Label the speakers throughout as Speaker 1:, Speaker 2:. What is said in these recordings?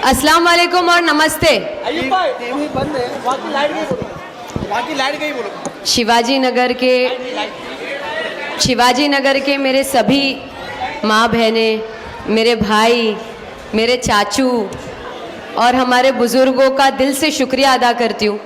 Speaker 1: अस्सलाम वालेकुम और नमस्ते।
Speaker 2: टीवी बंद है, बाकी लाइट गई बोलो।
Speaker 1: शिवाजी नगर के मेरे सभी माँ बहनें, मेरे भाई, मेरे चाचू और हमारे बुज़ुर्गों का दिल से शुक्रिया अदा करती हूँ।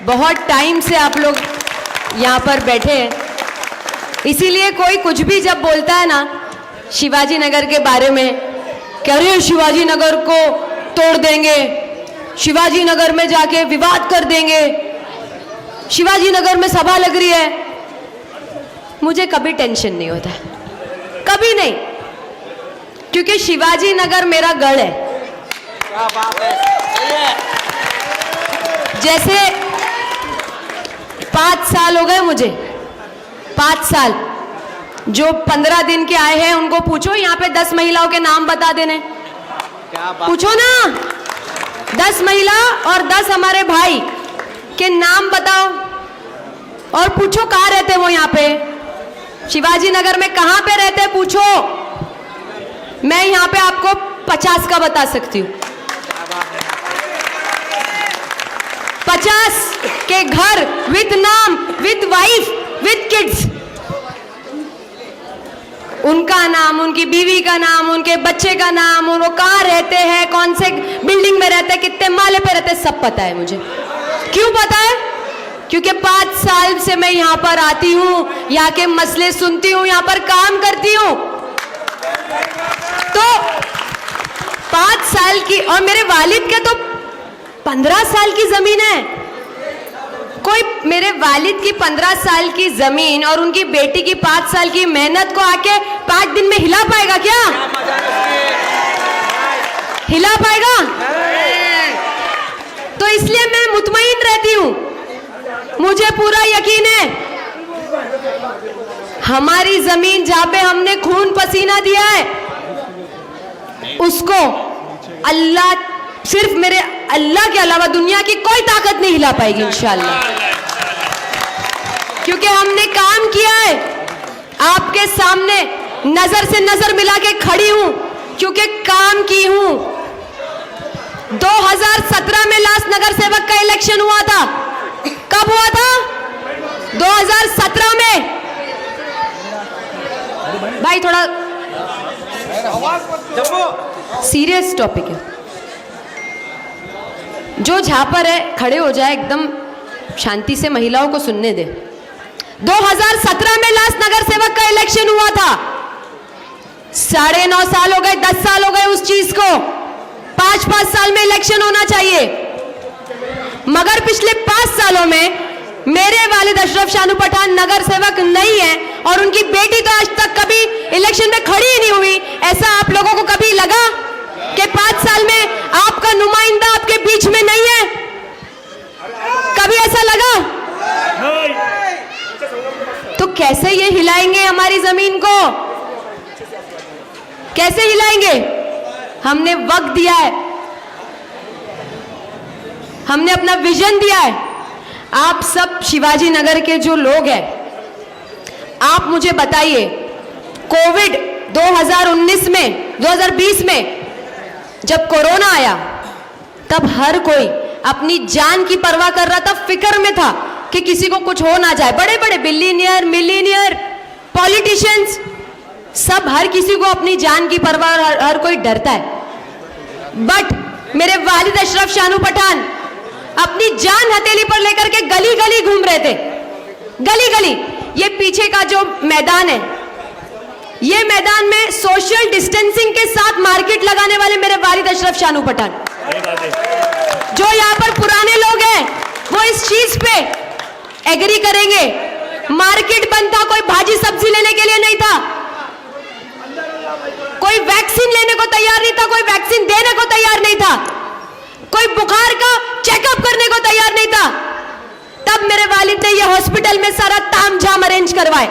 Speaker 1: बहुत टाइम से आप लोग यहाँ पर बैठे हैं, इसीलिए कोई कुछ भी जब बोलता है ना शिवाजी नगर के बारे में, कह रहे शिवाजी नगर को तोड़ देंगे, शिवाजी नगर में जाके विवाद कर देंगे, शिवाजी नगर में सभा लग रही है, मुझे कभी टेंशन नहीं होता, कभी नहीं, क्योंकि शिवाजी नगर मेरा गढ़ है।
Speaker 2: क्या बात है, सही है।
Speaker 1: जैसे 5 साल हो गए मुझे, 5 साल, जो 15 दिन के आए हैं उनको पूछो यहाँ पे 10 महिलाओं के नाम बता देने, पूछो ना, 10 महिला और 10 हमारे भाई के नाम बताओ और पूछो कहाँ रहते वो यहाँ पे, शिवाजी नगर में कहाँ पे रहते पूछो। मैं यहाँ पे आपको 50 का बता सकती हूँ, 50 के घर विद नाम, विद वाइफ, विद किड्स, उनका नाम, उनकी बीवी का नाम, उनके बच्चे का नाम, वो कहाँ रहते हैं, कौन से बिल्डिंग में रहते हैं, कितने माले पे रहते हैं, सब पता है मुझे। क्यों पता है? क्योंकि 5 साल से मैं यहाँ पर आती हूँ, यहाँ के मसले सुनती हूँ, यहाँ पर काम करती हूँ। तो 5 साल की, और मेरे वालिद के तो 15 साल की जमीन है। कोई मेरे वालिद की 15 साल की जमीन और उनकी बेटी की 5 साल की मेहनत को आके 5 दिन में हिला पाएगा क्या? हिला पाएगा? तो इसलिए मैं मुतमईन रहती हूँ, मुझे पूरा यकीन है हमारी जमीन जहां पे हमने खून पसीना दिया है उसको अल्लाह, सिर्फ मेरे अल्लाह के अलावा दुनिया की कोई ताकत नहीं हिला पाएगी इंशाअल्लाह, क्योंकि हमने काम किया है। आपके सामने नजर से नजर मिला के खड़ी हूं क्योंकि काम की हूं। 2017 में लास्ट नगर सेवक का इलेक्शन हुआ था। कब हुआ था? 2017 में। भाई थोड़ा सीरियस टॉपिक है, जो जहां पर है खड़े हो जाए, एकदम शांति से महिलाओं को सुनने दे। 2017 में लास्ट नगर सेवक का इलेक्शन हुआ था। 9.5 साल हो गए, 10 साल हो गए उस चीज को। 5-5 साल में इलेक्शन होना चाहिए, मगर पिछले 5 सालों में मेरे वालिद अशरफ शानू पठान नगर सेवक नहीं है और उनकी बेटी तो आज तक कभी इलेक्शन में खड़ी ही नहीं हुई। ऐसा आप लोगों को कभी लगा कि 5 साल में आपका नुमाइंदा आपके बीच में नहीं है? कभी ऐसा लगा? तो कैसे ये हिलाएंगे हमारी जमीन को? कैसे हिलाएंगे? हमने वक्त दिया है, हमने अपना विजन दिया है। आप सब शिवाजी नगर के जो लोग हैं, आप मुझे बताइए, कोविड 2019 में, 2020 में जब कोरोना आया, तब हर कोई अपनी जान की परवाह कर रहा था, फिक्र में था कि किसी को कुछ हो ना जाए। बड़े बड़े बिलियनियर, मिलियनियर, पॉलिटिशियंस, सब, हर किसी को अपनी जान की परवाह, हर कोई डरता है। बट मेरे वालिद अशरफ शानू पठान अपनी जान हथेली पर लेकर के गली गली घूम रहे थे, गली गली। ये पीछे का जो मैदान है, ये मैदान में सोशल डिस्टेंसिंग के साथ मार्केट लगाने वाले मेरे वालिद अशरफ शानू पठान। जो यहाँ पर पुराने लोग हैं वो इस चीज पे एग्री करेंगे। मार्केट बंद था, कोई भाजी सब्जी लेने के लिए नहीं था, कोई वैक्सीन लेने को तैयार नहीं था, कोई वैक्सीन देने को तैयार नहीं था, कोई बुखार का चेकअप करने को तैयार नहीं था। तब मेरे वालिद ने ये हॉस्पिटल में सारा तामझाम अरेंज करवाए,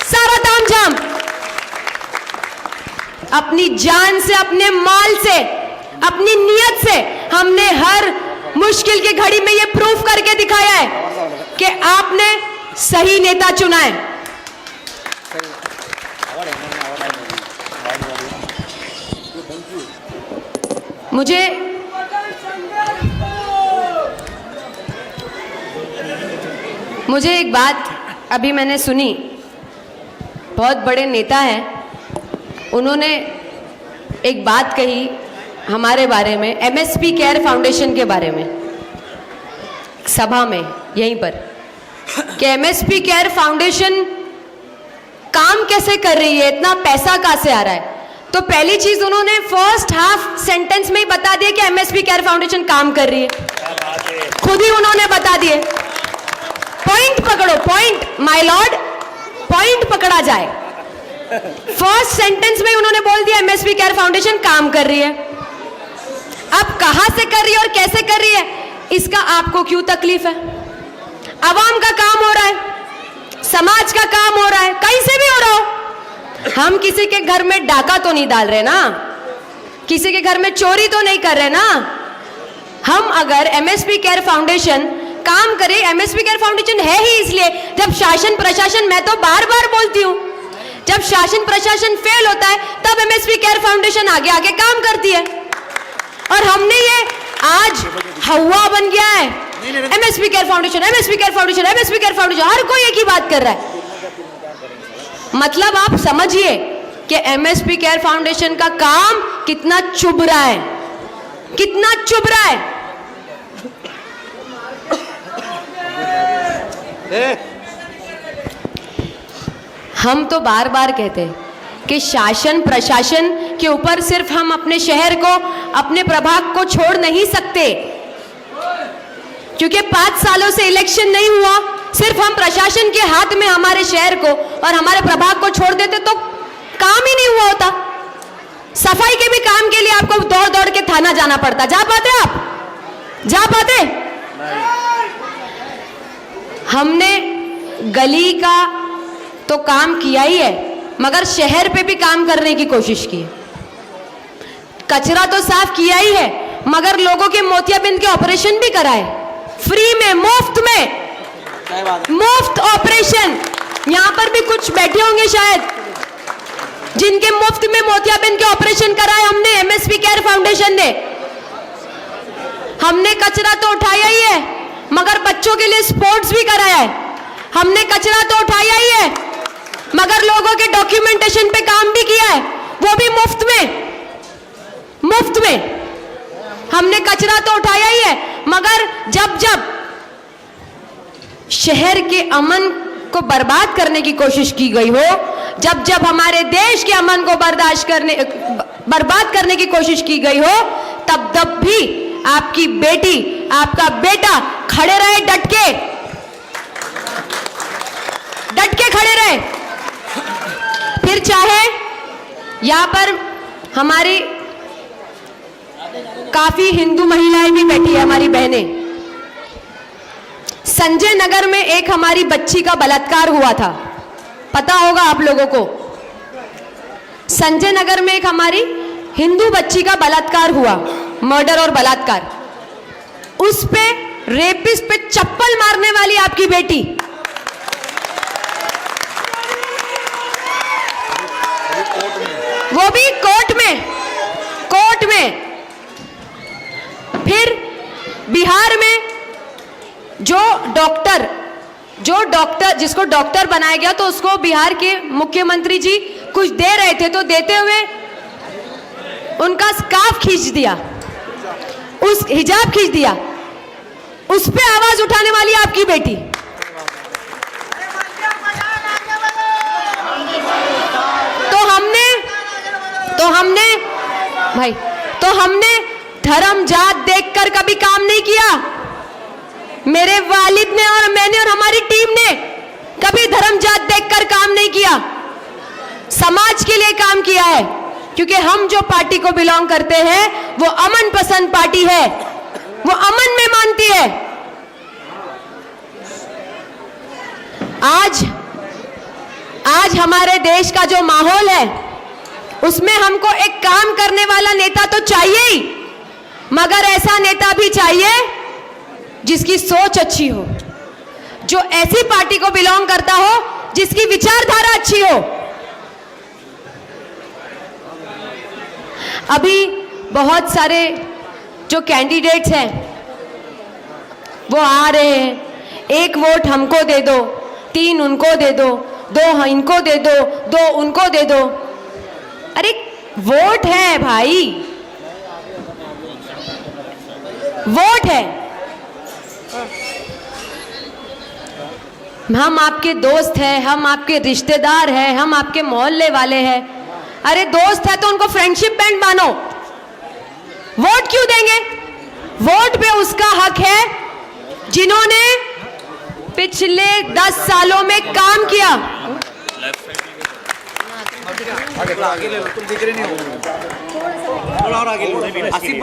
Speaker 1: सारा तामझाम। अपनी जान से, अपने माल से, अपनी नियत से हमने हर मुश्किल की घड़ी में ये प्रूफ करके दिखाया है कि आपने सही नेता चुना है। मुझे एक बात अभी मैंने सुनी, बहुत बड़े नेता हैं, उन्होंने एक बात कही हमारे बारे में, एमएसपी केयर फाउंडेशन के बारे में, सभा में यहीं पर, कि एमएसपी केयर फाउंडेशन काम कैसे कर रही है, इतना पैसा कहाँ से आ रहा है। तो पहली चीज उन्होंने फर्स्ट हाफ सेंटेंस में ही बता दिया कि एमएसपी केयर फाउंडेशन काम कर रही है, खुद ही उन्होंने बता दिए। पॉइंट पकड़ो, पॉइंट माय लॉर्ड, पॉइंट पकड़ा जाए। फर्स्ट सेंटेंस में उन्होंने बोल दिया एमएसपी केयर फाउंडेशन काम कर रही है। अब कहां से कर रही है और कैसे कर रही है, इसका आपको क्यों तकलीफ है? आवाम का काम हो रहा है, समाज का काम हो रहा है, कहीं से भी हो रहा हो। हम किसी के घर में डाका तो नहीं डाल रहे ना, किसी के घर में चोरी तो नहीं कर रहे ना। हम अगर एमएसपी केयर फाउंडेशन काम करे, एमएसपी केयर फाउंडेशन है ही इसलिए, जब शासन प्रशासन, मैं तो बार बार बोलती हूं, जब शासन प्रशासन फेल होता है तब एमएसपी केयर फाउंडेशन आगे आगे काम करती है। और हमने ये आज हवा बन गया है, MSP care foundation, MSP care foundation, MSP care foundation, हर कोई एक ही बात कर रहा है। मतलब आप समझिए कि एमएसपी केयर फाउंडेशन का काम कितना चुभ रहा है, कितना चुभ रहा है। हम तो बार बार कहते हैं कि शासन प्रशासन के ऊपर सिर्फ हम अपने शहर को, अपने प्रभाग को छोड़ नहीं सकते, क्योंकि 5 सालों से इलेक्शन नहीं हुआ। सिर्फ हम प्रशासन के हाथ में हमारे शहर को और हमारे प्रभाग को छोड़ देते तो काम ही नहीं हुआ होता। सफाई के भी काम के लिए आपको दौड़ दौड़ के थाना जाना पड़ता। जा पाते आप? जा पाते? हमने गली का तो काम किया ही है, मगर शहर पे भी काम करने की कोशिश की है। कचरा तो साफ किया ही है, मगर लोगों के मोतियाबिंद के ऑपरेशन भी कराए, फ्री में, मुफ्त में, मुफ्त ऑपरेशन। यहां पर भी कुछ बैठे होंगे शायद जिनके मुफ्त में मोतियाबिंद के ऑपरेशन कराए हमने, एमएसपी केयर फाउंडेशन ने। हमने कचरा तो उठाया ही है, मगर बच्चों के लिए स्पोर्ट्स भी कराया है। हमने कचरा तो उठाया ही है, मगर लोगों के डॉक्यूमेंटेशन पे काम भी किया है, वो भी मुफ्त में, मुफ्त में। हमने कचरा तो उठाया ही है, मगर जब जब शहर के अमन को बर्बाद करने की कोशिश की गई हो, जब जब हमारे देश के अमन को बर्बाद करने की कोशिश की गई हो, तब तब भी आपकी बेटी, आपका बेटा खड़े रहे, डट के खड़े रहे। फिर चाहे यहां पर हमारी काफी हिंदू महिलाएं भी बैठी है, हमारी बहनें। संजय नगर में एक हमारी बच्ची का बलात्कार हुआ था, पता होगा आप लोगों को। संजय नगर में एक हमारी हिंदू बच्ची का बलात्कार हुआ, मर्डर और बलात्कार। उस पे रेपिस्ट पे चप्पल मारने वाली आपकी बेटी, वो भी कोर्ट में, कोर्ट में। फिर बिहार में जो डॉक्टर जिसको डॉक्टर बनाया गया, तो उसको बिहार के मुख्यमंत्री जी कुछ दे रहे थे, तो देते हुए उनका स्कार्फ खींच दिया, उस हिजाब खींच दिया, उस पे आवाज उठाने वाली आपकी बेटी। तो हमने धर्म जात देखकर कभी काम नहीं किया। मेरे वालिद ने और मैंने और हमारी टीम ने कभी धर्म जात देखकर काम नहीं किया, समाज के लिए काम किया है, क्योंकि हम जो पार्टी को बिलोंग करते हैं वो अमन पसंद पार्टी है, वो अमन में मानती है। आज हमारे देश का जो माहौल है उसमें हमको एक काम करने वाला नेता तो चाहिए ही, मगर ऐसा नेता भी चाहिए जिसकी सोच अच्छी हो, जो ऐसी पार्टी को बिलोंग करता हो जिसकी विचारधारा अच्छी हो। अभी बहुत सारे जो कैंडिडेट्स हैं वो आ रहे हैं, 1 वोट हमको दे दो, 3 उनको दे दो, 2 इनको दे दो, 2 उनको दे दो। अरे वोट है भाई, वोट है। हम आपके दोस्त हैं, हम आपके रिश्तेदार हैं, हम आपके मोहल्ले वाले हैं। अरे दोस्त है तो उनको फ्रेंडशिप बैंड मानो, वोट क्यों देंगे? वोट पे उसका हक है जिन्होंने पिछले 10 सालों में काम किया।
Speaker 2: आगे ले लो, तुम दिख रहे नहीं हो। थोड़ा और आगे लो। आसिफ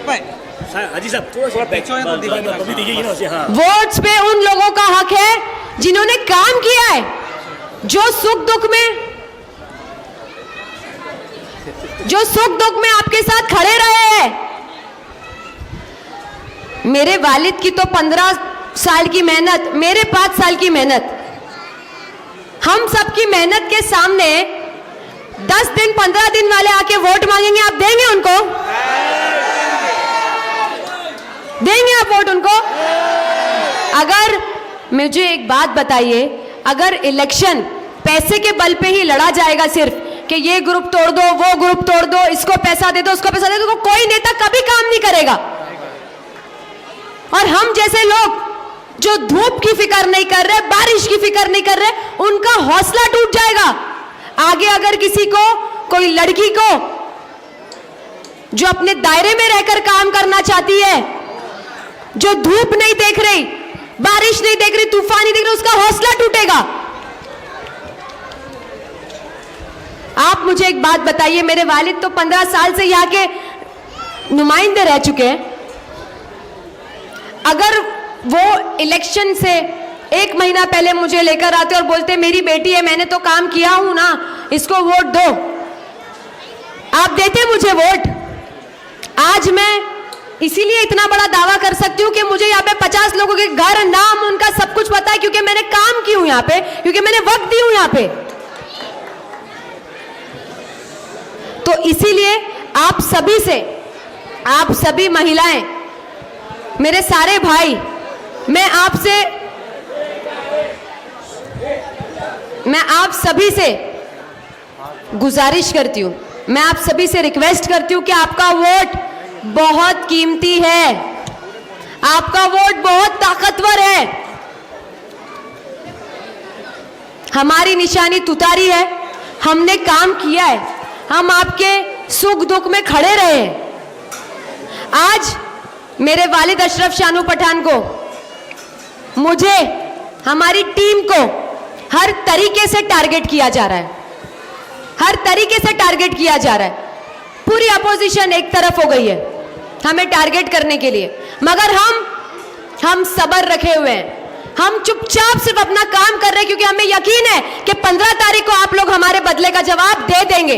Speaker 2: भाई
Speaker 3: हाजी साहब थोड़ा
Speaker 2: पीछे हैं तो दिखेंगे।
Speaker 3: हाँ।
Speaker 1: वोट्स पे उन लोगों का हक है जिन्होंने काम किया है, जो सुख दुख में आपके साथ खड़े रहे हैं। मेरे वालिद की तो 15 साल की मेहनत, मेरे 5 साल की मेहनत, हम सबकी मेहनत के सामने 10 दिन 15 दिन वाले आके वोट मांगेंगे, आप देंगे उनको? देंगे आप वोट उनको? अगर मुझे एक बात बताइए, अगर इलेक्शन पैसे के बल पे ही लड़ा जाएगा सिर्फ कि ये ग्रुप तोड़ दो, वो ग्रुप तोड़ दो, इसको पैसा दे दो, उसको पैसा दे दो, तो कोई नेता कभी काम नहीं करेगा। और हम जैसे लोग जो धूप की फिक्र नहीं कर रहे, बारिश की फिक्र नहीं कर रहे, उनका हौसला टूट जाएगा। आगे अगर किसी को, कोई लड़की को जो अपने दायरे में रहकर काम करना चाहती है, जो धूप नहीं देख रही, बारिश नहीं देख रही, तूफान नहीं देख रही, उसका हौसला टूटेगा। आप मुझे एक बात बताइए, मेरे वालिद तो 15 साल से यहाँ के नुमाइंदे रह चुके हैं। अगर वो इलेक्शन से 1 महीना पहले मुझे लेकर आते और बोलते मेरी बेटी है, मैंने तो काम किया हूं ना, इसको वोट दो, आप देते मुझे वोट? आज मैं इसीलिए इतना बड़ा दावा कर सकती हूँ कि मुझे यहाँ पे 50 लोगों के घर, नाम, उनका सब कुछ पता है, क्योंकि मैंने काम की हूं यहाँ पे, क्योंकि मैंने वक्त दी हूं यहाँ पे। तो इसीलिए आप सभी से, आप सभी महिलाएं, मेरे सारे भाई, मैं आप सभी से गुजारिश करती हूं, मैं आप सभी से रिक्वेस्ट करती हूं कि आपका वोट बहुत कीमती है, आपका वोट बहुत ताकतवर है। हमारी निशानी तुतारी है, हमने काम किया है, हम आपके सुख दुख में खड़े रहे हैं। आज मेरे वालिद अशरफ शानू पठान को, मुझे, हमारी टीम को हर तरीके से टारगेट किया जा रहा है, हर तरीके से टारगेट किया जा रहा है। पूरी अपोजिशन एक तरफ हो गई है हमें टारगेट करने के लिए, मगर हम सब्र रखे हुए हैं, हम चुपचाप सिर्फ अपना काम कर रहे हैं, क्योंकि हमें यकीन है कि 15 तारीख को आप लोग हमारे बदले का जवाब दे देंगे।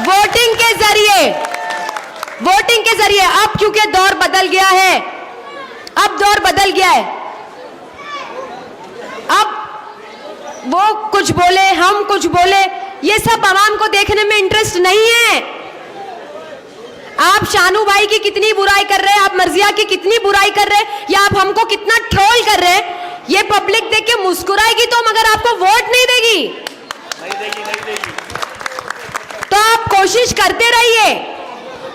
Speaker 1: वोटिंग के जरिए अब क्योंकि दौर बदल गया है, अब दौर बदल गया है, अब वो कुछ बोले, हम कुछ बोले, ये सब आवाम को देखने में इंटरेस्ट नहीं है। आप शानू भाई की कितनी बुराई कर रहे हैं, आप मर्जिया की कितनी बुराई कर रहे हैं, या आप हमको कितना ट्रोल कर रहे हैं, ये पब्लिक देख के मुस्कुराएगी तो, मगर आपको वोट नहीं देगी। तो आप कोशिश करते रहिए,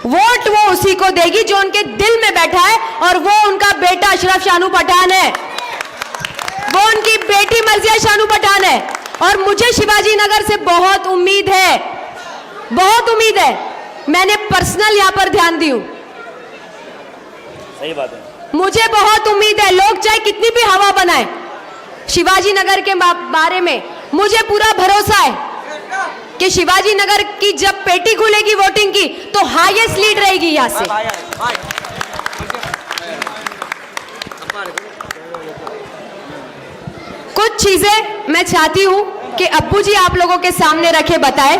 Speaker 1: वोट वो उसी को देगी जो उनके दिल में बैठा है, और वो उनका बेटा अशरफ शानू पठान है, वो उनकी बेटी मर्जिया शानू पठान है। और मुझे शिवाजी नगर से बहुत उम्मीद है, बहुत उम्मीद है। मैंने पर्सनल यहाँ पर ध्यान दी हूं,
Speaker 3: सही बात है,
Speaker 1: मुझे बहुत उम्मीद है। लोग चाहे कितनी भी हवा बनाए, शिवाजी नगर के बारे में मुझे पूरा भरोसा है कि शिवाजी नगर की जब पेटी खुलेगी वोटिंग की, तो हाईएस्ट लीड रहेगी यहां से। कुछ चीजें मैं चाहती हूं कि अब्बू जी आप लोगों के सामने रखे बताए।